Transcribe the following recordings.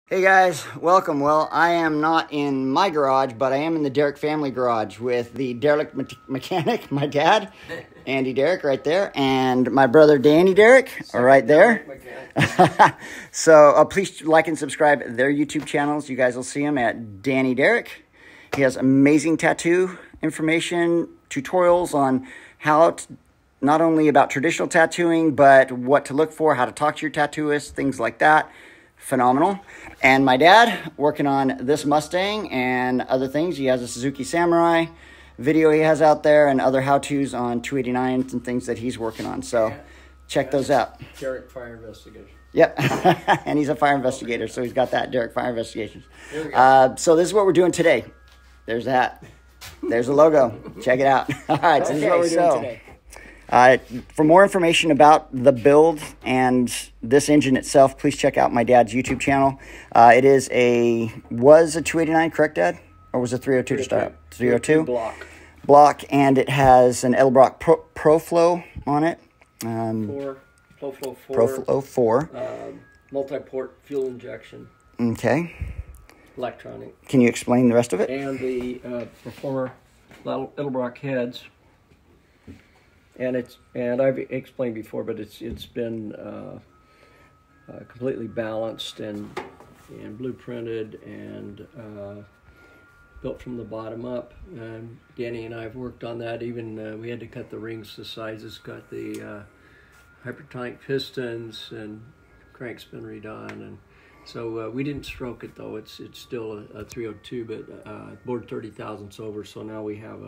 Hey guys, welcome. Well, I am not in my garage, but I am in the Derrick family garage with the derelict mechanic, my dad, Andy Derrick right there, and my brother Danny Derrick right there. So please like and subscribe their YouTube channels. You guys will see him at Danny Derrick. He has amazing tattoo information, tutorials on how to, not only about traditional tattooing, but what to look for, how to talk to your tattooist, things like that. Phenomenal. And my dad working on this Mustang and other things. He has a Suzuki Samurai video he has out there and other how-tos on 289s and things that he's working on. So check those out. Derrick Fire Investigation. Yep. And he's a fire investigator, so he's got that, Derrick Fire Investigations. So this is what we're doing today. There's that. There's the logo. Check it out. All right, so this is what we're doing today. For more information about the build and this engine itself, please check out my dad's YouTube channel. It was a 289, correct, Dad? Or was it 302 to start out? 302? Block, and it has an Edelbrock ProFlow on it. ProFlow 4. Multi-port fuel injection. Okay. Electronic. Can you explain the rest of it? And the Performer Edelbrock heads. And I've explained before, but it's been completely balanced and blueprinted and built from the bottom up. Danny and I have worked on that. Even we had to cut the rings to sizes, got the hypertonic pistons, and crank's been redone. And so we didn't stroke it though. It's still a 302, but bored 30 thousandths over. So now we have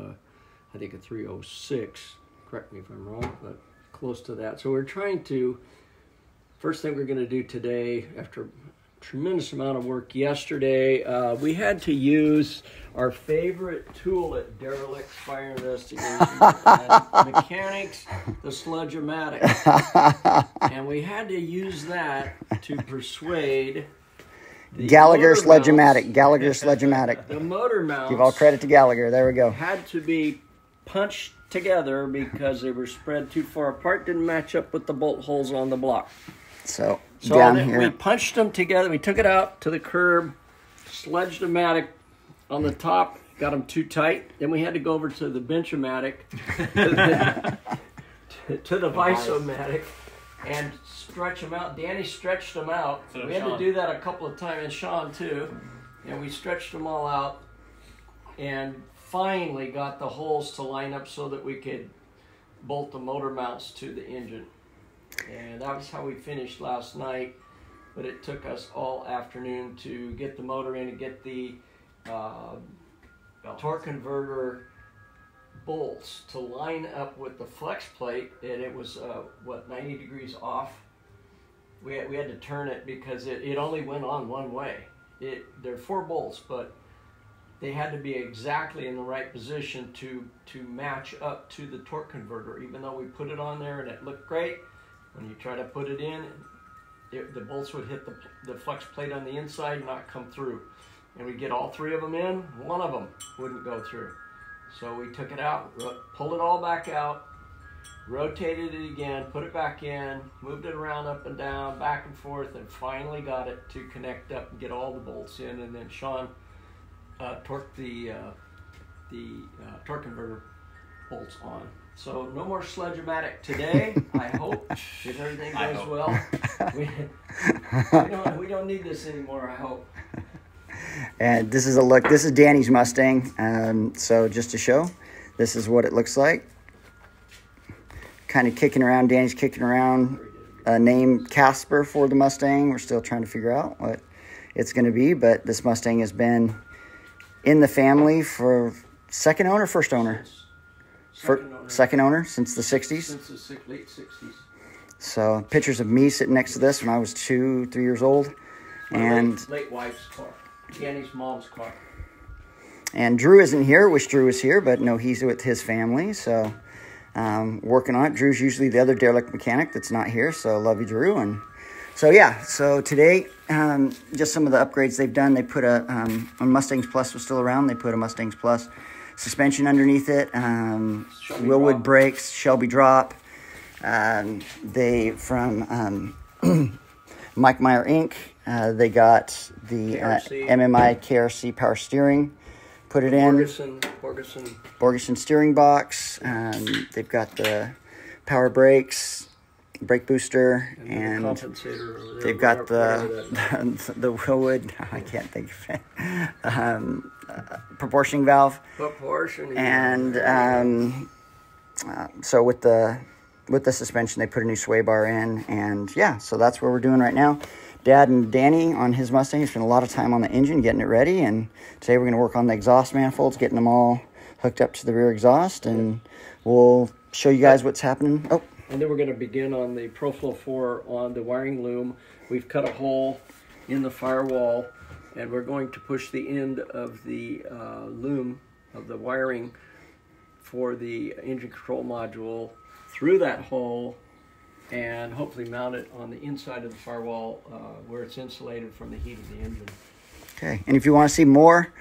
I think a 306. Correct me if I'm wrong, but close to that. So we're trying to, first thing we're going to do today, after a tremendous amount of work yesterday, we had to use our favorite tool at Derelict Fire Investigation, Mechanics, the Sludge-O-Matic. And we had to use that to persuade Gallagher Sludge-O-Matic. Gallagher Sludge-O-Matic. The motor mounts. Give all credit to Gallagher. There we go. Had to be punched together because they were spread too far apart, didn't match up with the bolt holes on the block. So down here, we punched them together. We took it out to the curb, Sludge-O-Matic on the top, got them too tight. Then we had to go over to the Bench-O-Matic, to the Vice-O-Matic, and stretch them out. Danny stretched them out. So we had to do that a couple of times, and Sean too. And we stretched them all out, and finally got the holes to line up so that we could bolt the motor mounts to the engine. And that was how we finished last night, but it took us all afternoon to get the motor in and get the torque converter bolts to line up with the flex plate, and it was 90 degrees off. We had to turn it because it only went on one way. There are 4 bolts, but they had to be exactly in the right position to match up to the torque converter. Even though we put it on there and it looked great, when you try to put it in, the bolts would hit the flex plate on the inside and not come through. And we'd get all 3 of them in, one of them wouldn't go through. So we took it out, pulled it all back out, rotated it again, put it back in, moved it around up and down, back and forth, and finally got it to connect up and get all the bolts in. And then Sean torque the torque converter bolts on. So no more Sludge-O-Matic today. I hope, if everything goes well. We don't need this anymore, I hope. And this is a look. This is Danny's Mustang. So just to show, this is what it looks like. Kind of kicking around. Danny's kicking around a name Casper for the Mustang. We're still trying to figure out what it's going to be, but this Mustang has been in the family for second owner, first owner? Second owner since the 60s? Since the late 60s. So pictures of me sitting next to this when I was 2-3 years old. And late wife's car. Danny's mom's car. And Drew isn't here. Wish Drew was here, but no, he's with his family. So working on it. Drew's usually the other derelict mechanic that's not here. So love you, Drew. And so yeah, so today, just some of the upgrades they've done. They put when Mustangs Plus was still around, they put a Mustangs Plus suspension underneath it, Wilwood brakes, Shelby drop. They, from Mike Meyer Inc., They got the MMI KRC power steering, put it in. Borgeson steering box. They've got the power brakes, brake booster, and compensator. They've got the Wilwood, I can't think of it, proportioning valve. And so with the suspension, they put a new sway bar in, and yeah, so that's what we're doing right now. Dad and Danny on his Mustang spent a lot of time on the engine, getting it ready, and today we're going to work on the exhaust manifolds, getting them all hooked up to the rear exhaust, and we'll show you guys what's happening. Oh. And then we're going to begin on the ProFlow 4 on the wiring loom. We've cut a hole in the firewall, and we're going to push the end of the loom of the wiring for the engine control module through that hole and hopefully mount it on the inside of the firewall where it's insulated from the heat of the engine. Okay, and if you want to see more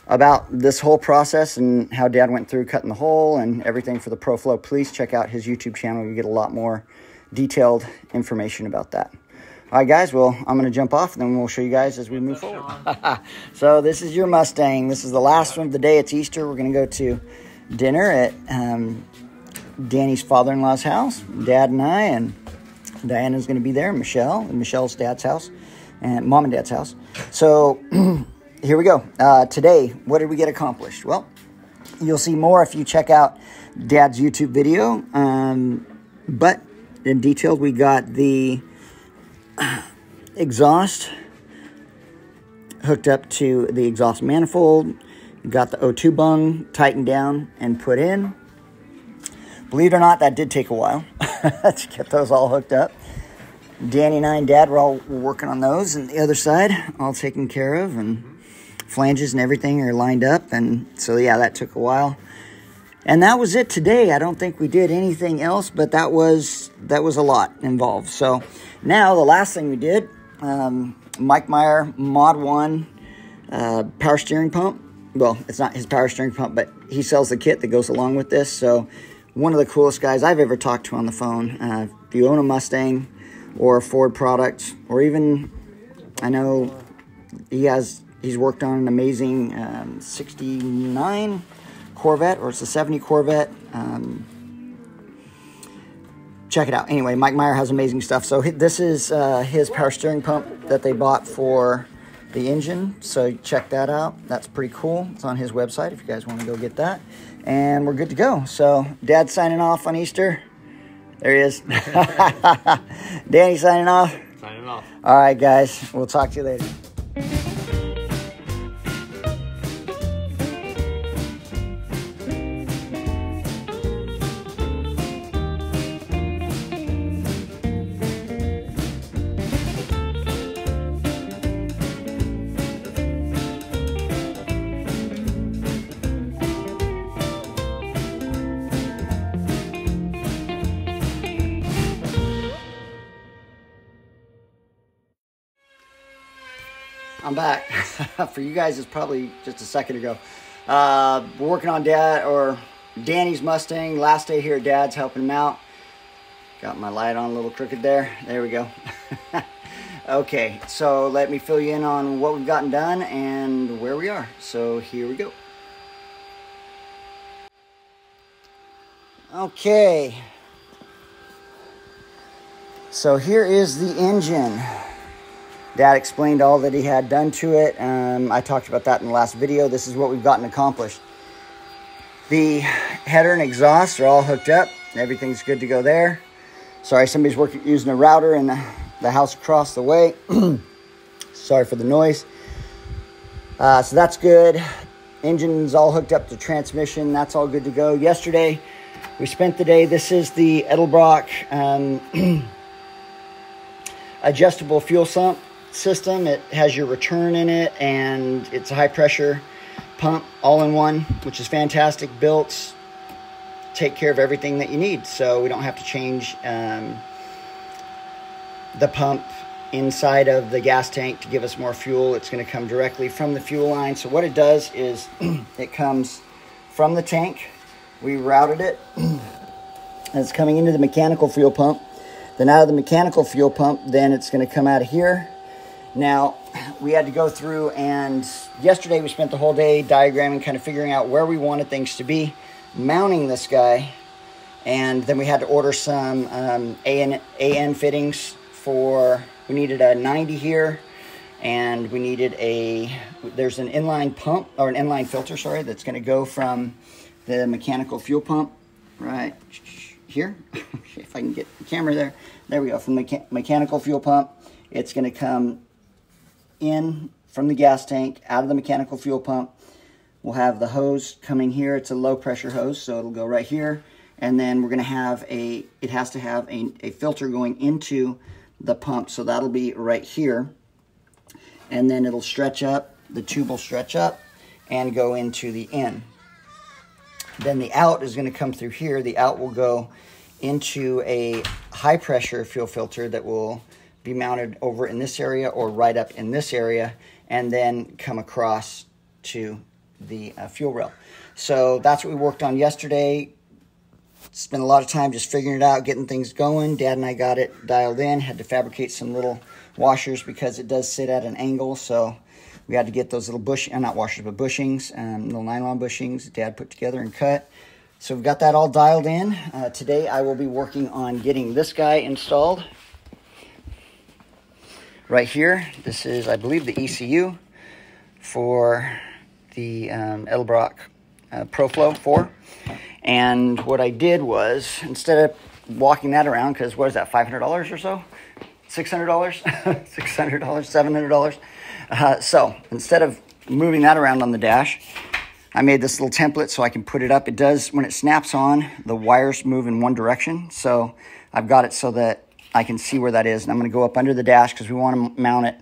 about this whole process and how Dad went through cutting the hole and everything for the ProFlow, please check out his YouTube channel. You get a lot more detailed information about that. All right, guys, well, I'm going to jump off, and then we'll show you guys as we move forward. So this is your Mustang. This is the last one of the day. It's Easter. We're going to go to dinner at Danny's father-in-law's house, Dad and I, and Diana's going to be there, Michelle, and Michelle's dad's house, and Mom and Dad's house. So here we go. Today, what did we get accomplished? Well, you'll see more if you check out Dad's YouTube video. But in detail, we got the exhaust hooked up to the exhaust manifold. Got the O2 bung tightened down and put in. Believe it or not, that did take a while to get those all hooked up. Danny and I and Dad were all working on those, and the other side all taken care of, and flanges and everything are lined up, and so yeah, that took a while. And that was it today. I don't think we did anything else, but that was a lot involved. So now the last thing we did, Mike Meyer Mod 1 power steering pump. Well, it's not his power steering pump, but he sells the kit that goes along with this. So one of the coolest guys I've ever talked to on the phone. If you own a Mustang or a Ford product, or even, I know he's worked on an amazing 69 Corvette, or it's a 70 Corvette. Check it out. Anyway, Mike Meyer has amazing stuff. So this is his power steering pump that they bought for the engine. So check that out. That's pretty cool. It's on his website if you guys want to go get that. And we're good to go. So Dad's signing off on Easter. There he is. Danny signing off. Signing off. All right, guys. We'll talk to you later. I'm back. For you guys, it's probably just a second ago. We're working on Danny's Mustang. Last day here at Dad's, helping him out. Got my light on a little crooked there. There we go. Okay, so let me fill you in on what we've gotten done and where we are. So here we go. Okay. So here is the engine. Dad explained all that he had done to it. I talked about that in the last video. This is what we've gotten accomplished. The header and exhaust are all hooked up. Everything's good to go there. Sorry, somebody's using a router in the house across the way. Sorry for the noise. So that's good. Engine's all hooked up to transmission. That's all good to go. Yesterday, we spent the day. This is the Edelbrock adjustable fuel sump system. It has your return in it, and it's a high pressure pump all in one, which is fantastic. Built, take care of everything that you need, so we don't have to change the pump inside of the gas tank to give us more fuel. It's going to come directly from the fuel line. So what it does is it comes from the tank. We routed it, and it's coming into the mechanical fuel pump. Then out of the mechanical fuel pump, then it's going to come out of here, Now, we had to go through, and yesterday we spent the whole day diagramming, kind of figuring out where we wanted things to be, mounting this guy, and then we had to order some AN fittings for, we needed a 90 here, and we needed there's an inline pump, or an inline filter, sorry, that's going to go from the mechanical fuel pump right here. If I can get the camera there. There we go, from the mechanical fuel pump. It's going to come in from the gas tank, out of the mechanical fuel pump. We'll have the hose coming here. It's a low pressure hose, so it'll go right here. And then we're going to have it has to have a filter going into the pump, so that'll be right here. And then it'll stretch up, the tube will stretch up and go into the in. Then the out is going to come through here. The out will go into a high pressure fuel filter that will be mounted over in this area or right up in this area, and then come across to the fuel rail. So that's what we worked on yesterday. Spent a lot of time just figuring it out, getting things going. Dad and I got it dialed in. Had to fabricate some little washers because it does sit at an angle, so we had to get those little not washers, but bushings, little nylon bushings Dad put together and cut. So we've got that all dialed in. Today I will be working on getting this guy installed right here. This is, I believe, the ECU for the Edelbrock ProFlow 4. And what I did was, instead of walking that around, because what is that, $500 or so? $600? $600, $700? So instead of moving that around on the dash, I made this little template so I can put it up. It does, when it snaps on, the wires move in one direction. So I've got it so that I can see where that is. And I'm going to go up under the dash because we want to mount it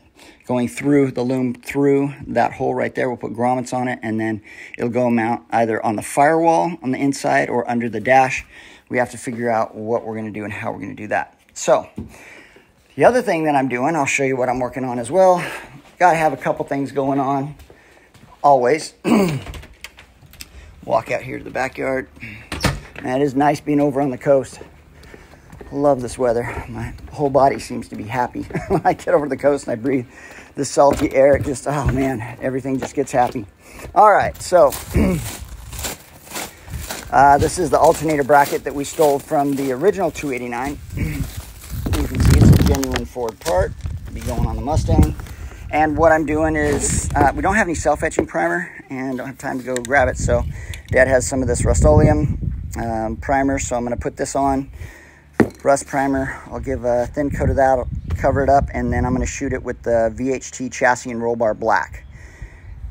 going through the loom, through that hole right there. We'll put grommets on it, and then it'll go mount either on the firewall on the inside or under the dash. We have to figure out what we're going to do and how we're going to do that. So the other thing that I'm doing, I'll show you what I'm working on as well. Got to have a couple things going on always. Walk out here to the backyard. Man, it is nice being over on the coast. Love this weather. My whole body seems to be happy when I get over the coast and I breathe the salty air. It just, oh man, everything just gets happy. All right, so this is the alternator bracket that we stole from the original 289. You can see it's a genuine Ford part. It'll be going on the Mustang. And what I'm doing is, we don't have any self-etching primer and don't have time to go grab it. So Dad has some of this Rust-Oleum primer, so I'm going to put this on. Rust primer, I'll give a thin coat of that, I'll cover it up, and then I'm going to shoot it with the VHT chassis and roll bar black.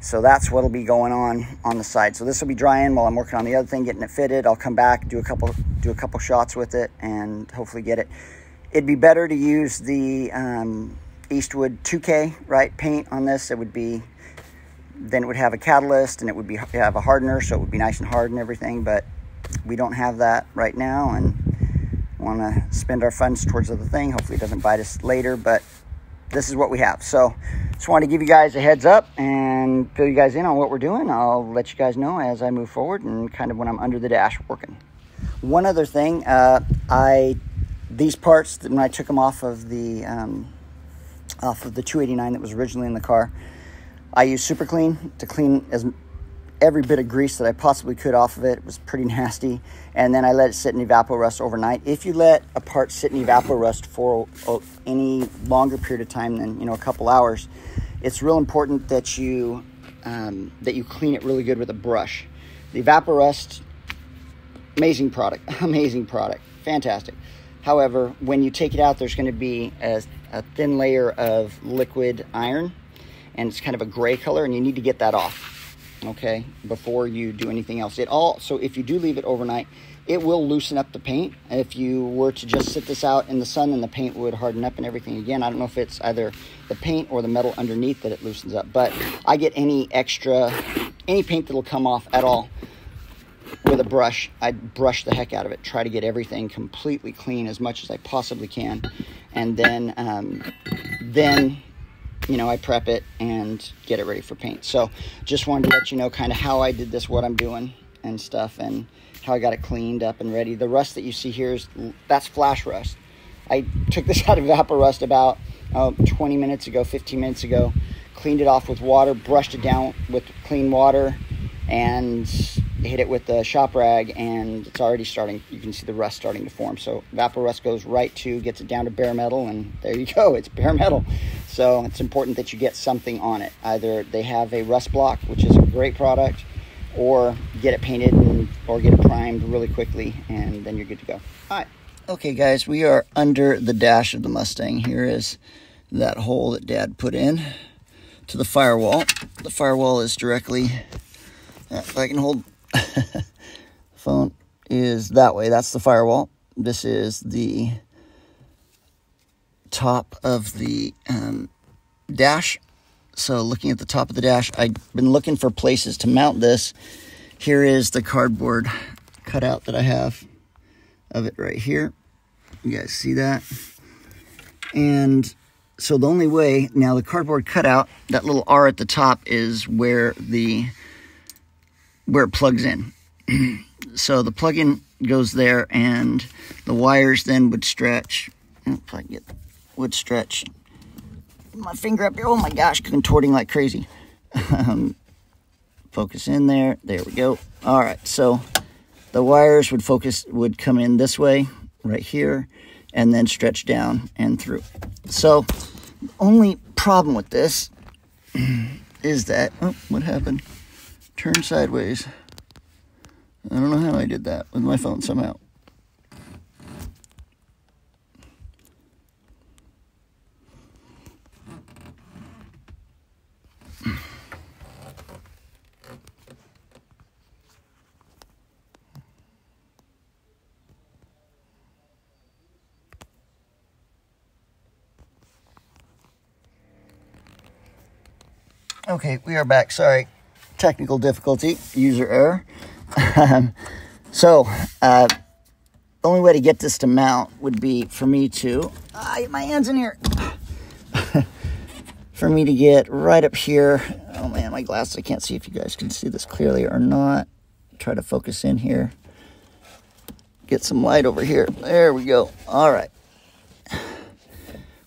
So that's what'll be going on the side. So this will be drying while I'm working on the other thing, getting it fitted. I'll come back, do a couple shots with it, and hopefully get it. It'd be better to use the Eastwood 2K, right, paint on this. It would be, then it would have a catalyst, and it would have a hardener, so it would be nice and hard and everything, but we don't have that right now, and want to spend our funds towards the other thing. Hopefully it doesn't bite us later, but this is what we have. So just wanted to give you guys a heads up and fill you guys in on what we're doing. I'll let you guys know as I move forward and kind of when I'm under the dash working. One other thing, these parts, when I took them off of the 289 that was originally in the car, I used Super Clean to clean every bit of grease that I possibly could off of it. It was pretty nasty. And then I let it sit in Evaporust overnight. If you let a part sit in Evaporust for any longer period of time than, a couple hours, it's real important that you clean it really good with a brush. The Evaporust, amazing product, fantastic. However, when you take it out, there's going to be a thin layer of liquid iron, and it's kind of a gray color, and you need to get that off. Okay, before you do anything else. So if you do leave it overnight, it will loosen up the paint. If you were to just sit this out in the sun, then the paint would harden up and everything again. I don't know if it's either the paint or the metal underneath that it loosens up, but I get any paint that'll come off at all with a brush. I brush the heck out of it, try to get everything completely clean as much as I possibly can, and then I prep it and get it ready for paint. So just wanted to let you know kind of how I did this, what I'm doing and stuff, and how I got it cleaned up and ready. The rust that you see here that's flash rust. I took this out of Evaporust about 20 minutes ago, 15 minutes ago. Cleaned it off with water, brushed it down with clean water, and hit it with the shop rag, and it's already starting. You can see the rust starting to form. So Vaporust goes right to, gets it down to bare metal, and there you go, it's bare metal. So it's important that you get something on it. Either they have a rust block, which is a great product, or get it painted or get it primed really quickly, and then you're good to go. All right. Okay, guys, we are under the dash of the Mustang. Here is that hole that Dad put in to the firewall. The firewall is directly, if I can hold the phone, is that way. That's the firewall. This is the top of the dash. So looking at the top of the dash, I've been looking for places to mount this. Here is the cardboard cutout that I have of it right here. You guys see that? And so the only way, now the cardboard cutout, that little R at the top is where it plugs in. So the plug-in goes there, and the wires then would stretch. If I can would stretch my finger up here. Oh my gosh, contorting like crazy. Focus in there. There we go. All right, so the wires would come in this way, right here, and then stretch down and through. So the only problem with this is that, oh, what happened? Turn sideways. I don't know how I did that with my phone somehow. Okay, we are back. Sorry, technical difficulty, user error. The only way to get this to mount would be for me to, get my hands in here, for me to get right up here. Oh man, my glasses, I can't see if you guys can see this clearly or not. Try to focus in here. Get some light over here. There we go. All right.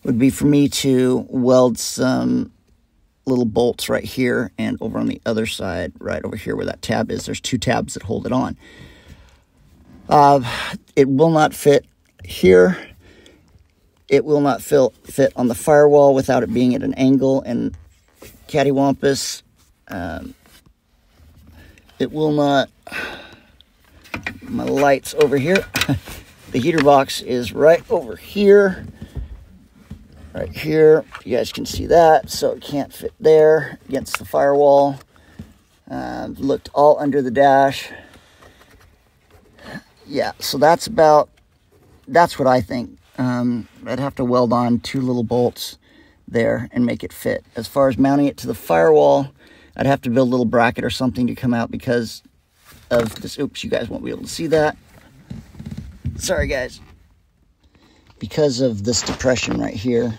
Would be for me to weld some little bolts right here, and over on the other side, right over here where that tab is, there's 2 tabs that hold it on. It will not fit here. It will not fit on the firewall without it being at an angle and cattywampus. It will not. My light's over here. The heater box is right over here. Right here, you guys can see that, so it can't fit there against the firewall. Looked all under the dash. Yeah, so that's what I think. I'd have to weld on 2 little bolts there and make it fit. As far as mounting it to the firewall, I'd have to build a little bracket or something to come out because of this. Oops, you guys won't be able to see that. Sorry, guys. Because of this depression right here,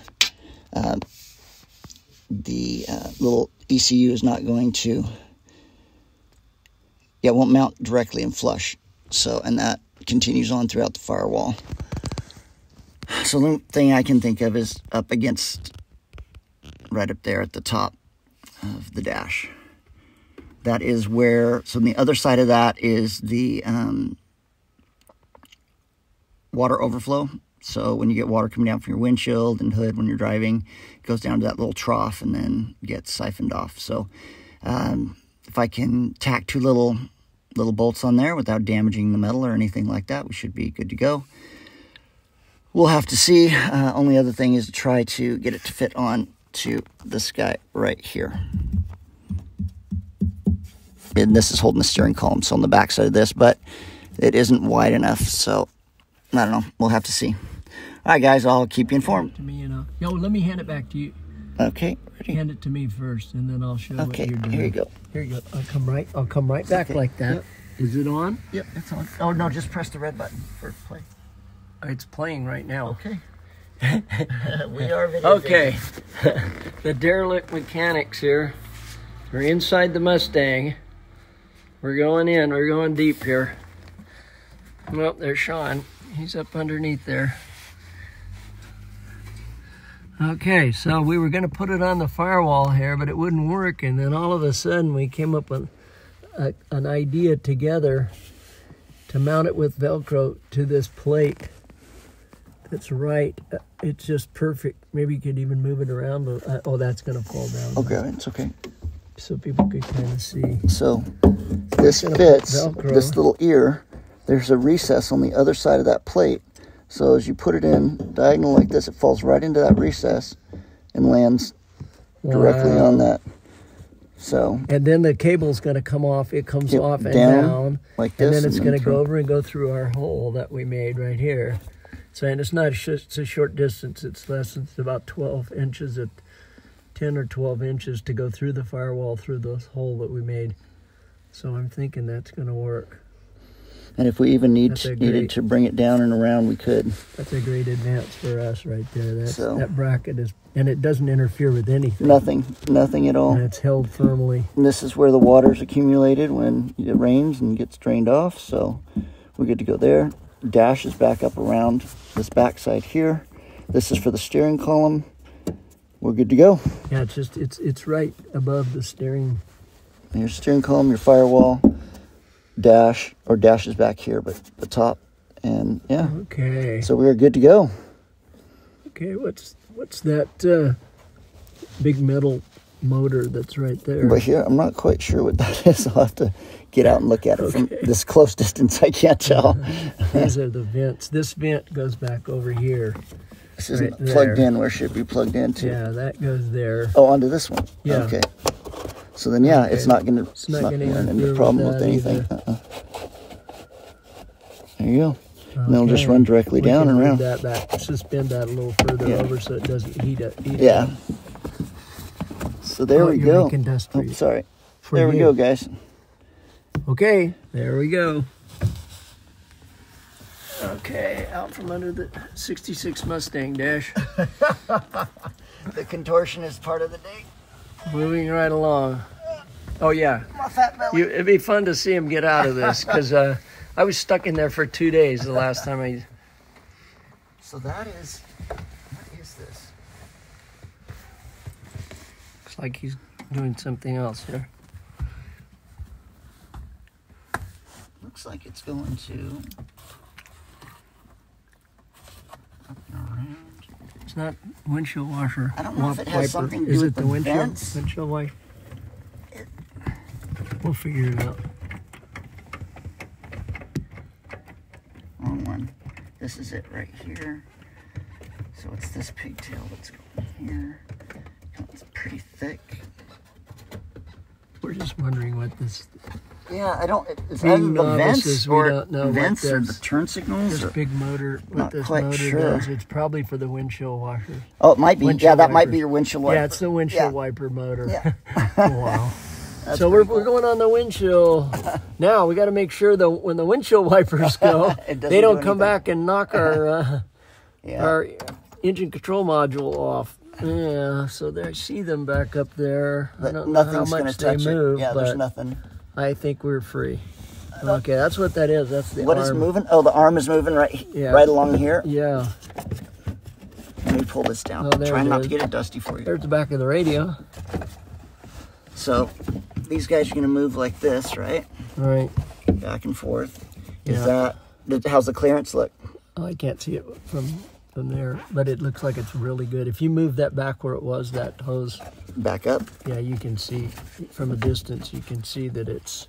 the little ECU is not going to, it won't mount directly and flush. So, and that continues on throughout the firewall. So the thing I can think of is up against, right up there at the top of the dash. That is where, so on the other side of that is the water overflow. So when you get water coming down from your windshield and hood when you're driving, it goes down to that little trough and then gets siphoned off. So if I can tack 2 little bolts on there without damaging the metal or anything like that, we should be good to go. We'll have to see. Only other thing is to try to get it to fit on to this guy right here. And this is holding the steering column, so on the back side of this, but it isn't wide enough, so I don't know. We'll have to see. All right, guys, I'll keep you informed. To me, Yo, let me hand it back to you. Okay, ready? Hand it to me first, and then I'll show what you're doing. Here you go. Here you go. I'll come right back like that. Yep. Is it on? Yep, it's on. Oh, no, just press the red button for play. It's playing right now. Okay. We are video. Okay. The Derelict Mechanics here. We're inside the Mustang. We're going in. We're going deep here. Well, there's Sean. He's up underneath there. Okay, so we were going to put it on the firewall here, but it wouldn't work. And then all of a sudden we came up with an idea together to mount it with Velcro to this plate. That's right. It's just perfect. Maybe you could even move it around. Oh, that's going to fall down. Okay, it's okay. So people could kind of see. So this fits this little ear. There's a recess on the other side of that plate. So as you put it in diagonal like this, it falls right into that recess and lands directly on that. So and then the cable's going to come off. It comes off and down like this, and then it's going to go over and go through our hole that we made right here. So and it's not it's a short distance. It's less. It's about 12 inches at 10 or 12 inches to go through the firewall through this hole that we made. So I'm thinking that's going to work. And if we even needed to bring it down and around, we could. That's a great advance for us right there. That bracket is, and it doesn't interfere with anything. Nothing at all. And it's held firmly. And this is where the water's accumulated when it rains and gets drained off. So we're good to go there. Dash is back up around this backside here. This is for the steering column. We're good to go. Yeah, it's right above the steering. And your steering column, your firewall, dash is back here, but the top, and yeah. Okay. So we're good to go. Okay, what's that big metal motor that's right there? But here, I'm not quite sure what that is. I'll have to get out and look at it from this close distance. I can't tell. These are the vents. This vent goes back over here. This isn't plugged in where it should be plugged into. Yeah, that goes there. Oh, onto this one. Yeah. Okay. So then, yeah, it's not going to run into problem with anything. There you go. Okay. And it'll just run directly down and around. That back, suspend that a little further over so it doesn't heat it. Yeah. So there we go. Oh, sorry. There we go, guys. Okay, there we go. Okay, out from under the 66 Mustang Dash. The contortion is part of the day. Moving right along. Oh, yeah. My fat belly. It'd be fun to see him get out of this because I was stuck in there for 2 days the last time I... So that is... What is this? Looks like he's doing something else here. Looks like it's going to... Up and around. It's not windshield washer. I don't know if it has something to do with the vents. Windshield wiper? We'll figure it out. Wrong one. This is it right here. So it's this pigtail that's going here. It's pretty thick. We're just wondering what this... Yeah, I don't... It's either the vents or vents or the turn signals. This big motor, what this motor does, it's probably for the windshield washer. Oh, it might be. Yeah, that might be your windshield wiper. Yeah, it's the windshield wiper motor. Yeah. Wow. So we're going on the windshield. Now we got to make sure that when the windshield wipers go, they don't come back and knock our engine control module off. Yeah, so there, I see them back up there. I don't know how much they move, yeah, there's nothing. I think we're free. Okay, that's what that is. That's the arm. What is moving? Oh, the arm is moving right along here. Yeah. Let me pull this down. Try not to get it dusty for you. There's the back of the radio. So these guys are going to move like this, right? Right. Back and forth. How's the clearance look? Oh, I can't see it from there, but it looks like it's really good. If you move that back where it was, that hose back up, yeah, you can see from a distance, you can see that it's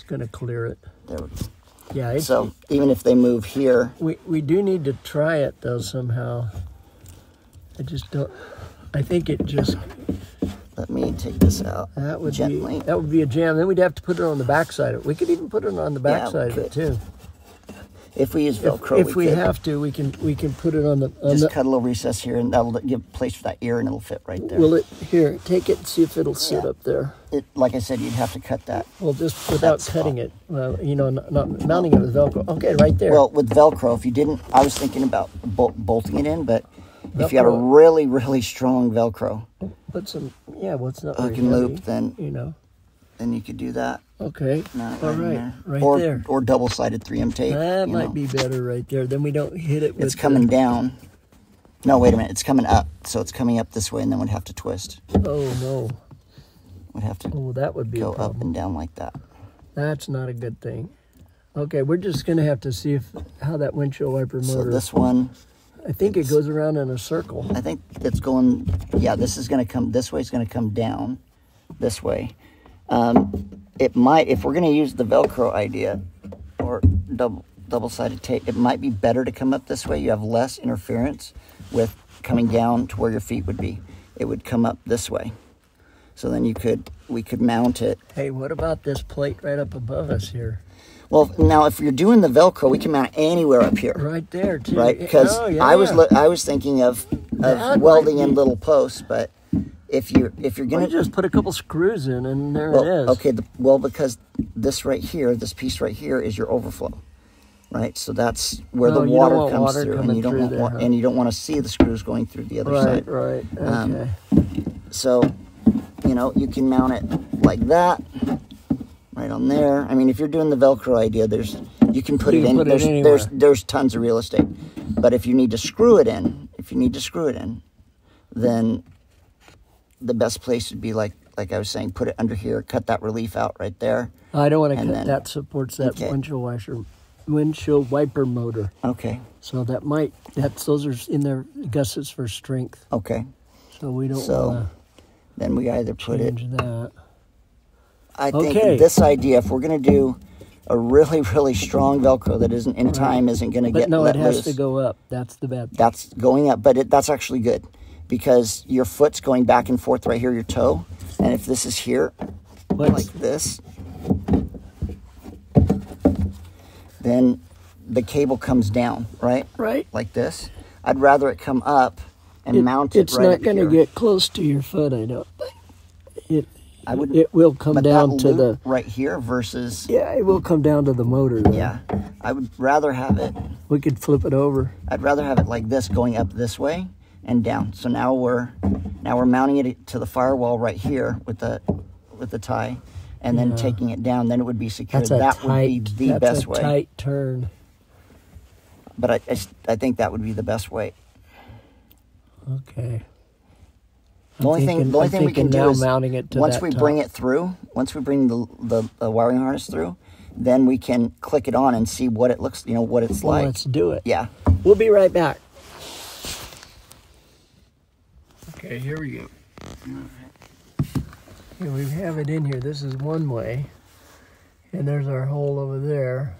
going to clear it. There we go. Yeah. So even if they move here, we do need to try it though somehow. I just don't. I think it just. Let me take this out. That would gently. That would be a jam. Then we'd have to put it on the backside of it. We could even put it on the backside of it too. If we use Velcro, if we have to, we can put it on the. Just cut a little recess here, and that'll give place for that ear, and it'll fit right there. Will it? Here, take it and see if it'll sit up there. Like I said, you'd have to cut that. Well, just without cutting it. Well, not mounting it with Velcro. Okay, right there. Well, with Velcro, if you didn't, I was thinking about bolting it in, but if you had a really, really strong Velcro, put some. Yeah, well, it's not. hook and loop, then then you could do that. Okay. Mount it All in right. there. Right or, there. Or double-sided 3M tape. That you might know. be better right there. Then we don't hit it with It's coming down. No, wait a minute. It's coming up. So it's coming up this way, and then we'd have to twist. Oh, no. We'd have to Oh, that would be go a problem. up and down like that. That's not a good thing. Okay, we're just going to have to see how that windshield wiper So motor... this one, I think it goes around in a circle. I think it's going, yeah, this is going to come, this way is going to come down this way. It might, if we're going to use the Velcro idea or double-sided tape, it might be better to come up this way. You have less interference with coming down to where your feet would be. It would come up this way. So then we could mount it. Hey, what about this plate right up above us here? Well, now if you're doing the Velcro, we can mount it anywhere up here. Right there, too. Right, because Oh, yeah. I was thinking of That welding might in be- little posts, but if you're Well, gonna you just put a couple screws in, and there well, it is. okay, because this right here, this piece right here is your overflow, right? So that's where Oh, the you don't water want comes water through, and coming you don't through want there, huh? and you don't want to see the screws going through the other Right, side. right. Um, Okay. So, you can mount it like that, right on there. I mean, if you're doing the Velcro idea, you can put You it can in. put it anywhere. There's tons of real estate, but if you need to screw it in, then the best place would be like I was saying, put it under here, cut that relief out right there. I don't want to and cut then- that. Supports that Okay. windshield wiper motor. Okay, So those are in their gussets for strength. okay. So we don't So want then we either to put it. change that. I think Okay. this idea, if we're going to do a really, really strong Velcro that isn't in time, isn't going to But get no, let it has loose. to go up. That's the bad thing. That's going up, but that's actually good because your foot's going back and forth right here, your toe. And if this is here, like this, then the cable comes down, right? Right. Like this. I'd rather it come up and mount it It's right not up going to here. get close to your foot, I don't think. would, It will come but down that to the... loop right here versus, Yeah, it will come down to the motor, though. yeah. I would rather have it, We could flip it over. I'd rather have it like this going up this way and down. So now we're mounting it to the firewall right here with the tie, and then taking it down. Then it would be secure. That's a That would be tight, the that's best a way. tight turn. But I think that would be the best way. Okay. The only thing we can do now is mounting it to once that we top. bring it through, once we bring the wiring harness through, then we can click it on and see what it looks, what it's Well, like. let's do it. Yeah. We'll be right back. Okay, here we go. Here we have it in here. This is one way. And there's our hole over there.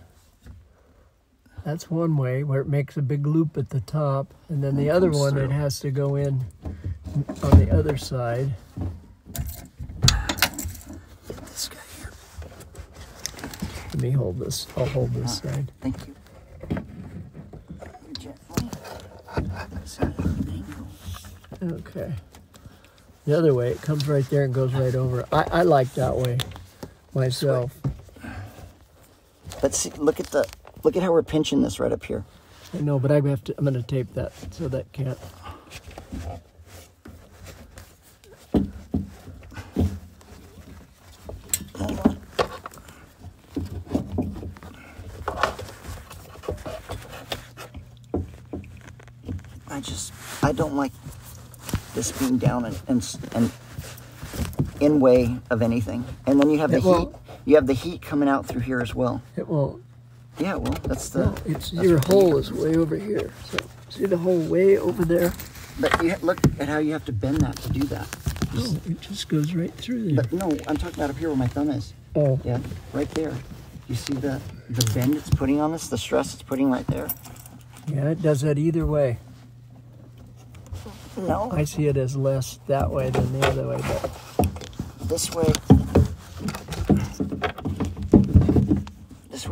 That's one way where it makes a big loop at the top. And then the It other comes one, through. it has to go in on the other side. This guy here. Let me hold this. I'll hold this side. Thank you. Gently. So, angle. Okay. The other way, it comes right there and goes right over. I like that way myself. But see, look at how we're pinching this right up here. I know, but I'm going to tape that so that can't. Hold on. I don't like this being down and in way of anything. And then you have the heat. You have the heat coming out through here as well. It won't. Yeah, well, that's the. No, your hole is way over here. So see the hole way over there? But look at how you have to bend that to do that. No, it just goes right through there. But no, I'm talking about up here where my thumb is. Oh, Yeah, right there. You see the bend it's putting on this, the stress it's putting right there? yeah, it does that either way. No. I see it as less that way than the other way, but This way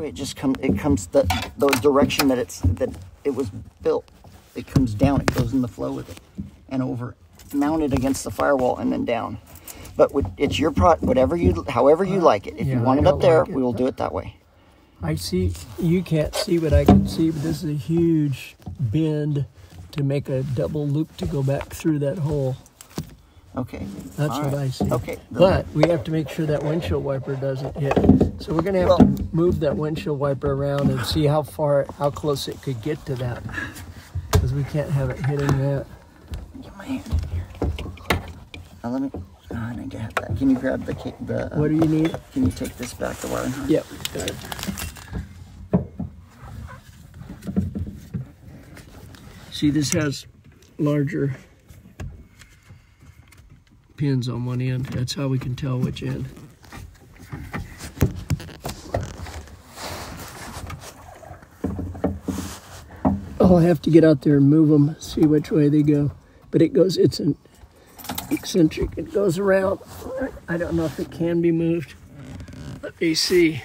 it just comes the direction that it was built. It comes down, it goes in the flow with it and over, mounted against the firewall and then down. But it's your however you like it. If Yeah, you want I it up don't there, like it. we will do it that way. I see, you can't see what I can see, but this is a huge bend to make a double loop to go back through that hole. Okay. That's All what right. I see. Okay. But we have to make sure that windshield wiper doesn't hit. So we're going to have to move that windshield wiper around and see how close it could get to that. Because we can't have it hitting that. Get my hand in here. Let me. I need to have that. Can you grab the? What do you need? Can you take this back, the wire harness? Yep. Got it. See, this has larger pins on one end. That's how we can tell which end. I'll have to get out there and move them, see which way they go. But it's an eccentric. It goes around. I don't know if it can be moved. Let me see.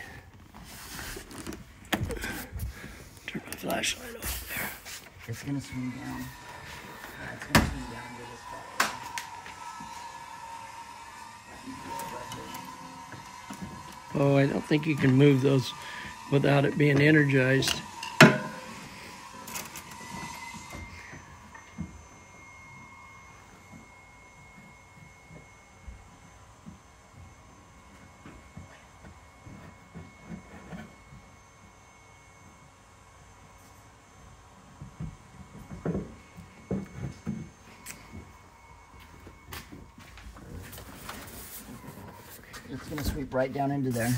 Turn my flashlight off there. It's gonna swing down. It's gonna swing down to this spot. Oh, I don't think you can move those without it being energized. It's gonna sweep right down into there.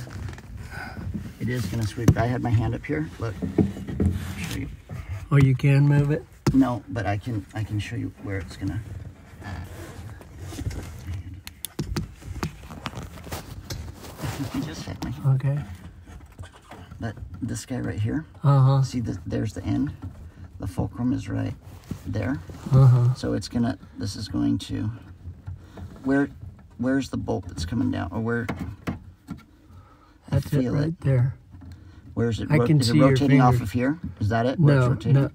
It is gonna sweep. I had my hand up here. Look. Show you. Oh, you can move it? No, but I can show you where it's gonna. You just had my hand. Okay. But this guy right here. Uh-huh. See, there's the end. The fulcrum is right there. Uh-huh. So it's gonna. This is going to. Where's the bolt that's coming down? Or where? That's it right there. Where is it? I can is see it your rotating off finger. of here? Is that it? Where it's No, rotating? no.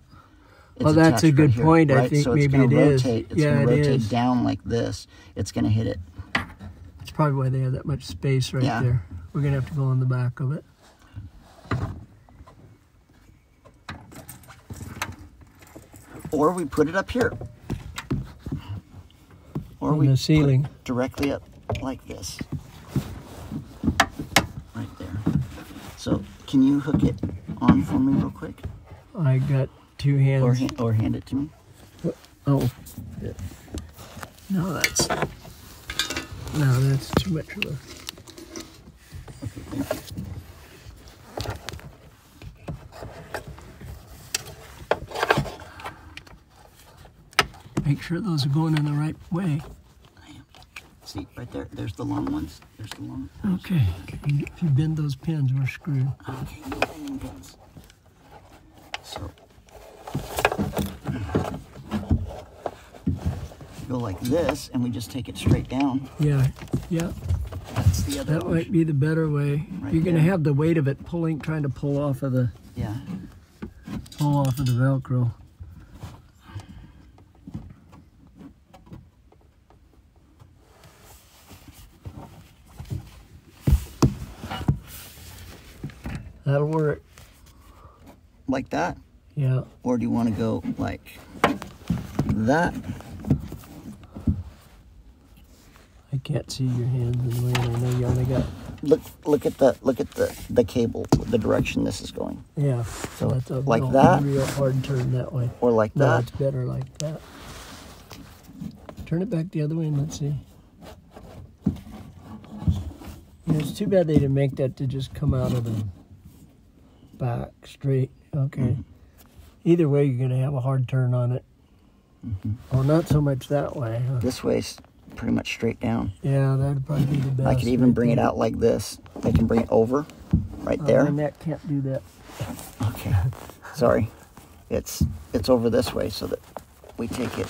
It's Oh, that's a attached good right here, point. I right? think so it's maybe gonna it is. rotate. It's Yeah, gonna it rotate is. down like this. It's gonna hit it. That's probably why they have that much space right Yeah. there. We're going to have to go on the back of it. Or we put it up here. Or On we the put ceiling. it directly up like this. Right there. So can you hook it on for me real quick? I got two hands. Or hand it to me? Oh. No, that's too much of a... Okay, thank you. Make sure those are going in the right way. See, right there. There's the long ones. There's the long. Okay. If you bend those pins, we're screwed. Okay, no bending pins. So go like this, and we just take it straight down. Yeah, yeah. That's the other That option. might be the better way. Right You're going to there. have the weight of it trying to pull off of the Yeah. Velcro. That'll work. Like that? Yeah. Or do you want to go like that? I can't see your hands in the way. I know you only got. Look at the cable, the direction this is going. Yeah. So, that's a like that? real hard turn that way. Or like No, that. it's better like that. Turn it back the other way and let's see. Yeah, it's too bad they didn't make that to just come out of the back straight. Okay. Mm-hmm. Either way, you're going to have a hard turn on it. Mm-hmm. Oh, not so much that way. Huh? This way's pretty much straight down. Yeah, that'd probably be the best. I could even right bring it there. out like this. I can bring it over, right there. My neck can't do that. Okay, sorry. It's over this way so that we take it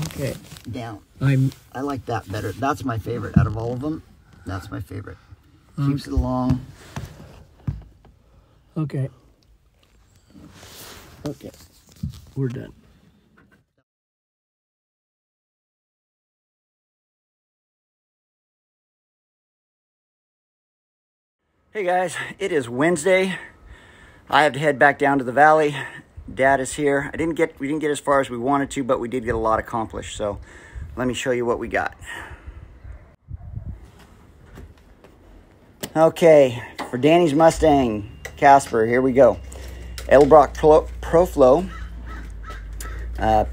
Okay. down. I'm. I like that better. That's my favorite out of all of them. That's my favorite. Keeps it along. Okay. Okay. We're done. Hey guys, it is Wednesday. I have to head back down to the valley. Dad is here. We didn't get as far as we wanted to, but we did get a lot accomplished. So let me show you what we got. Okay, for Danny's Mustang, Casper, here we go. Edelbrock ProFlow.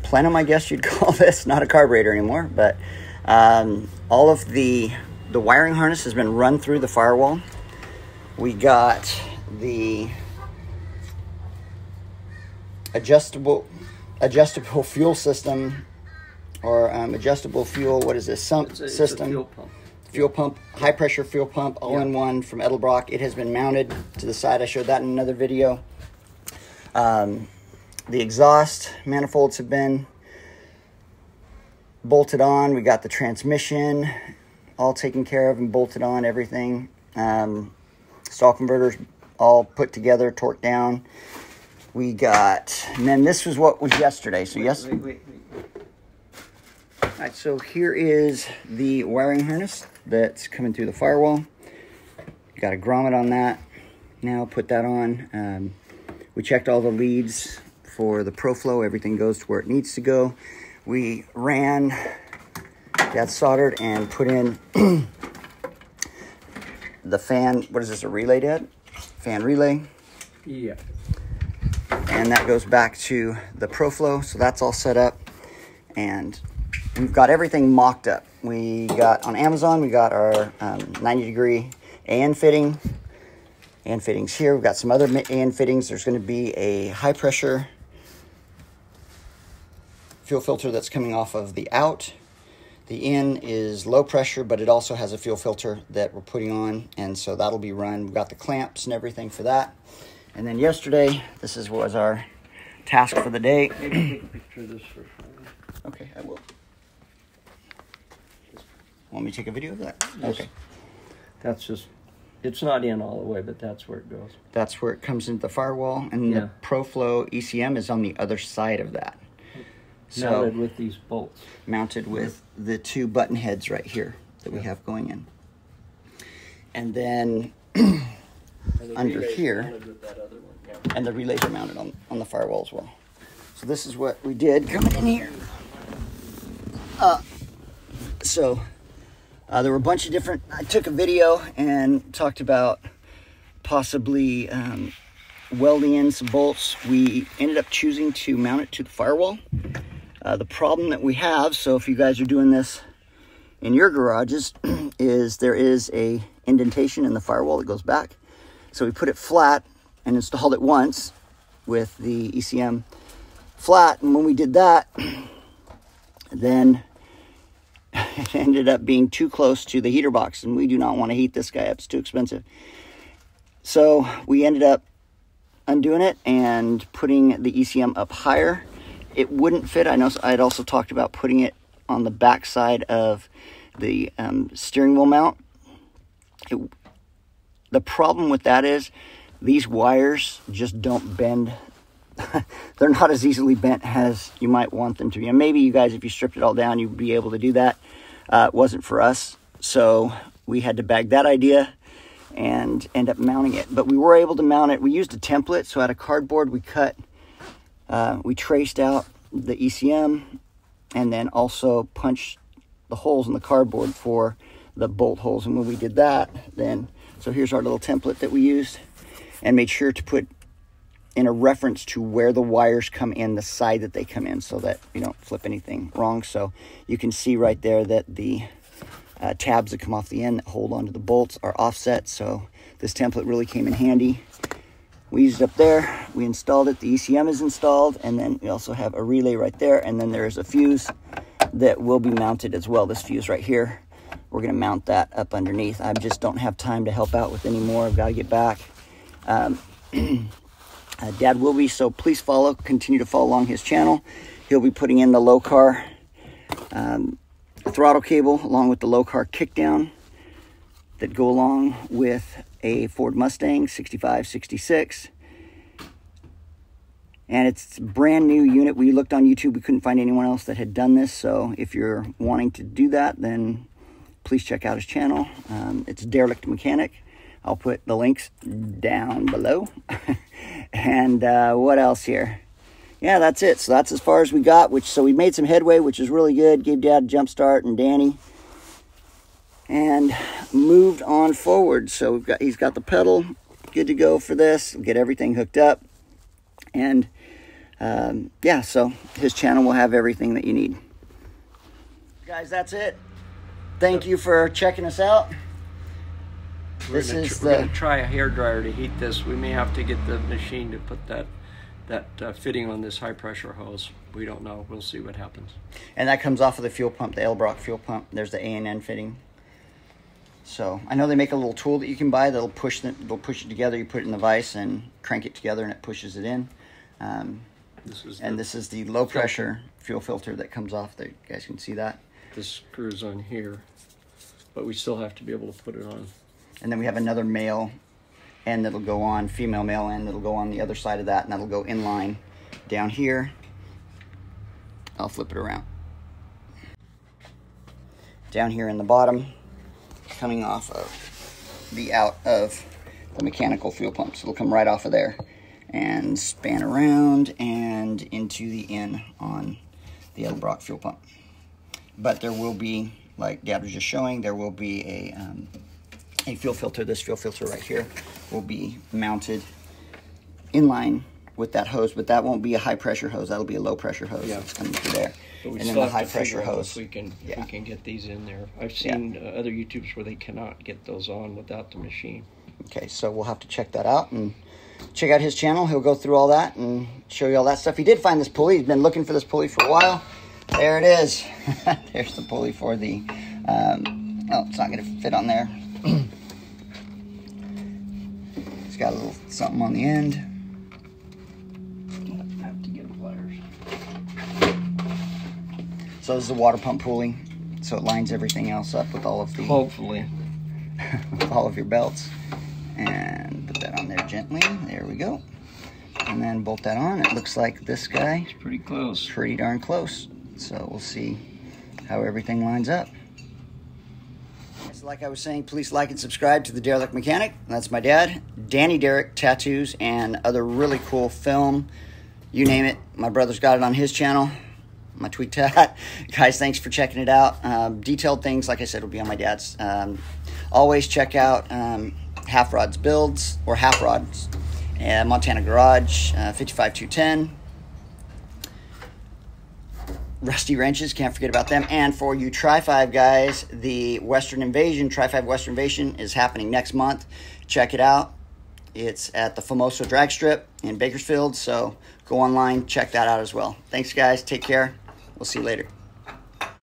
Plenum, I guess you'd call this. Not a carburetor anymore, but all of the wiring harness has been run through the firewall. We got the adjustable fuel system, or adjustable fuel, what is this, system? It's a fuel pump. Fuel pump, high pressure fuel pump, all in one from Edelbrock. It has been mounted to the side. I showed that in another video. The exhaust manifolds have been bolted on. We got the transmission all taken care of and bolted on, everything. Stall converters all put together, torqued down. We got, and then this was what was yesterday. So wait. All right, so here is the wiring harness that's coming through the firewall. Got a grommet on that. Now put that on. We checked all the leads for the ProFlow. Everything goes to where it needs to go. We ran, got soldered, and put in the fan. What is this, a relay, Dad? Fan relay. Yeah. And that goes back to the ProFlow. So that's all set up. And we've got everything mocked up. We got on Amazon, we got our 90-degree AN fitting. AN fittings here. We've got some other AN fittings. There's going to be a high pressure fuel filter that's coming off of the out. The in is low pressure, but it also has a fuel filter that we're putting on, and so that'll be run. We've got the clamps and everything for that. And then yesterday, this was our task for the day. Maybe take a picture of this first. Okay, I will. Want me to take a video of that? Yes. Okay. That's just, it's not in all the way, but that's where it goes. That's where it comes into the firewall, and the ProFlow ECM is on the other side of that. So, mounted with these bolts. Mounted with the two button heads right here that we have going in. And then under here, With that other one. Yeah. and the relays are mounted on the firewall as well. So this is what we did coming in here. There were a bunch of different, I took a video and talked about possibly welding in some bolts. We ended up choosing to mount it to the firewall. The problem that we have, so if you guys are doing this in your garages, is there is a indentation in the firewall that goes back. So we put it flat and installed it once with the ECM flat, and when we did that, then it ended up being too close to the heater box, and we do not want to heat this guy up. It's too expensive. So we ended up undoing it and putting the ECM up higher. It wouldn't fit. I know I'd also talked about putting it on the back side of the steering wheel mount. The problem with that is these wires just don't bend. They're not as easily bent as you might want them to be. And maybe you guys, if you stripped it all down, you'd be able to do that. It wasn't for us. So we had to bag that idea and end up mounting it. But we were able to mount it. We used a template. So out of cardboard, we traced out the ECM and then also punched the holes in the cardboard for the bolt holes. And when we did that, then, so here's our little template that we used, and made sure to put in a reference to where the wires come in, the side that they come in, so that you don't flip anything wrong. So you can see right there that the tabs that come off the end that hold onto the bolts are offset. So this template really came in handy. We used it up there, we installed it, the ECM is installed, and then we also have a relay right there, and then there's a fuse that will be mounted as well. This fuse right here, we're gonna mount that up underneath. I just don't have time to help out with any more. I've gotta get back. Dad will be, so please continue to follow along his channel. He'll be putting in the low car throttle cable along with the low car kickdown that go along with a Ford Mustang 65, 66. And it's a brand new unit. We looked on YouTube, we couldn't find anyone else that had done this. So if you're wanting to do that, then please check out his channel. It's Derelict Mechanic. I'll put the links down below. And what else here? yeah, that's it. So that's as far as we got, so we made some headway, which is really good. Gave Dad a jump start and Danny, and moved on forward. So he's got the pedal good to go for this. We'll get everything hooked up. And yeah, so his channel will have everything that you need. Guys, that's it. Thank you for checking us out. We're going to try a hairdryer to heat this. We may have to get the machine to put that fitting on this high pressure hose. We don't know. We'll see what happens. And that comes off of the fuel pump, the Edelbrock fuel pump. There's the A&N fitting. So I know they make a little tool that you can buy that'll push it together. You put it in the vise and crank it together, and it pushes it in. This is the low pressure fuel filter that comes off there. You guys can see that. This screws on here, but we still have to be able to put it on. And then we have another male end that'll go on, female male end that'll go on the other side of that, and that'll go in line down here. I'll flip it around. Down here in the bottom, coming off of out of the mechanical fuel pump. So it'll come right off of there and span around and into the in on the Edelbrock fuel pump. But there will be, like Dad was just showing, there will be a fuel filter. This fuel filter right here will be mounted in line with that hose, but that won't be a high pressure hose. That'll be a low pressure hose. Yeah. It's coming through there. But we and then still the high pressure hose. If we can get these in there. I've seen other YouTubes where they cannot get those on without the machine. Okay, so we'll have to check that out and check out his channel. He'll go through all that and show you all that stuff. He did find this pulley. He's been looking for this pulley for a while. There it is. There's the pulley for the, oh, it's not going to fit on there. It's got a little something on the end. I have to get pliers. So this is the water pump pulley. So it lines everything else up with all of the... Hopefully. with all of your belts. And put that on there gently. There we go. And then bolt that on. It looks like this guy. It's pretty close. Pretty darn close. So we'll see how everything lines up. So like I was saying, please like and subscribe to The Derelict Mechanic. That's my dad, Danny Derrick Tattoos, and other really cool film. You name it. My brother's got it on his channel. My tweet tat. Guys, thanks for checking it out. Detailed things, like I said, will be on my dad's. Always check out Half Rod's builds, or Half Rod's. Montana Garage, 55210. Rusty Wrenches, can't forget about them. And for you Tri-5 guys, the Western Invasion, Tri-5 Western Invasion is happening next month. Check it out. It's at the Famoso Drag Strip in Bakersfield, so go online, check that out as well. Thanks guys, take care. We'll see you later.